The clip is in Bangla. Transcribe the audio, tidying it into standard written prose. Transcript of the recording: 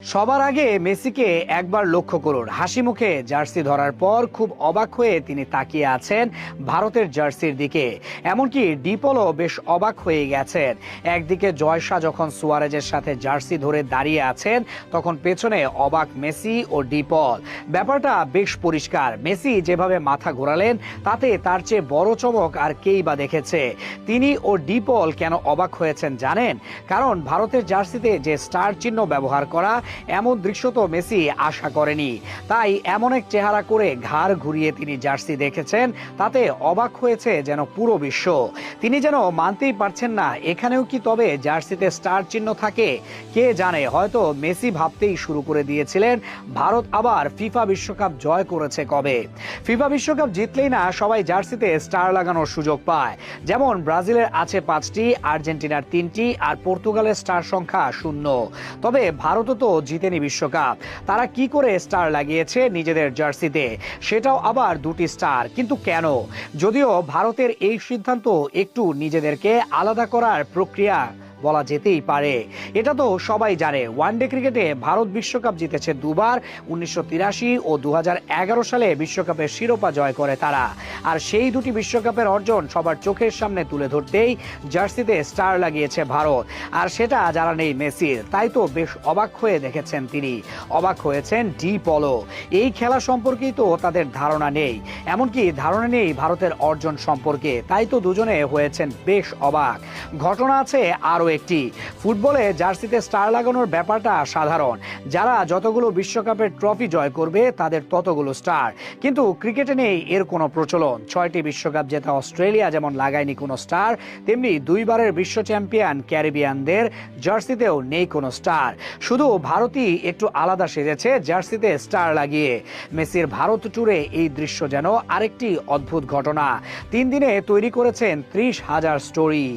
সবার আগে মেসিকে একবার লক্ষ্য করুন। হাসি মুখে জার্সি ধরার পর খুব অবাক হয়ে তিনি তাকিয়ে আছেন ভারতের জার্সির দিকে। এমনকি ডিপলও বেশ অবাক হয়ে গেছেন। একদিকে জয়শা যখন সুয়ারেজের সাথে জার্সি ধরে দাঁড়িয়ে আছেন, তখন পেছনে অবাক মেসি ও ডিপল। ব্যাপারটা বেশ পরিষ্কার, মেসি যেভাবে মাথা ঘোরালেন তাতে তার চেয়ে বড় চমক আর কেই বা দেখেছে। তিনি ও ডিপল কেন অবাক হয়েছেন জানেন? কারণ ভারতের জার্সিতে যে স্টার চিহ্ন ব্যবহার করা, এমন দৃশ্য তো মেসি আশা করেনি। তাই এমন এক চেহারা করে ঘাড় ঘুরিয়ে তিনি জার্সি দেখেছেন, তাতে অবাক হয়েছে যেন পুরো বিশ্ব। তিনি যেন মানতেই পারছেন না, এখানেও কি তবে জার্সিতে স্টার চিহ্ন থাকে? কে জানে, হয়তো মেসি ভাবতেই শুরু করে দিয়েছিলেন ভারত আবার ফিফা বিশ্বকাপ জয় করেছে কবে। ফিফা বিশ্বকাপ জিতলেই না সবাই জার্সিতে স্টার লাগানোর সুযোগ পায়। যেমন ব্রাজিলের আছে 5টি, আর্জেন্টিনার 3টি, আর পর্তুগালের স্টার সংখ্যা 0। তবে ভারতও তো জিতেনি বিশ্বকাপ। তারা কি করে স্টার লাগিয়েছে নিজেদের জার্সিতে, সেটাও আবার 2টি স্টার। কিন্তু কেন? যদিও ভারতের এই সিদ্ধান্ত একটু নিজেদেরকে আলাদা করার প্রক্রিয়া বলা যেতেই পারে। এটা তো সবাই জানে, ওয়ানডে ক্রিকেটে ভারত বিশ্বকাপ জিতেছে দুবার, 1983 ও 2011 সালে বিশ্বকাপের শিরোপা জয় করে তারা। আর সেই দুটি বিশ্বকাপের অর্জন সবার চোখের সামনে তুলে ধরতেই জার্সিতে স্টার লাগিয়েছে ভারত। আর সেটা যারা নেই মেসির, তাই তো বেশ অবাক হয়ে দেখেছেন তিনি। অবাক হয়েছেন ডিপলও। এই খেলা সম্পর্কেই তো তাদের ধারণা নেই, এমনকি ধারণা নেই ভারতের অর্জন সম্পর্কে। তাই তো দুজনে হয়েছেন বেশ অবাক। ঘটনা আছে আরও একটি। ফুটবলে জার্সিতে স্টার লাগানোর ব্যাপারটা সাধারণ। যারা যতগুলো বিশ্বকাপের ট্রফি জয় করবে তাদের ততগুলো স্টার। কিন্তু ক্রিকেটে নেই এর কোনো প্রচলন। 6টি বিশ্বকাপ জেতা অস্ট্রেলিয়া যেমন লাগায়নি কোনো স্টার, তেমনি 2বারের বিশ্ব চ্যাম্পিয়ন ক্যারিবিয়ানদের জার্সিতেও নেই কোনো স্টার। শুধু ভারতই একটু আলাদা সেজেছে জার্সিতে স্টার লাগিয়ে। মেসির ভারত ট্যুরে এই দৃশ্য যেন আরেকটি অদ্ভুত ঘটনা। 3 দিনে তৈরি করেছেন 30,000 স্টোরি।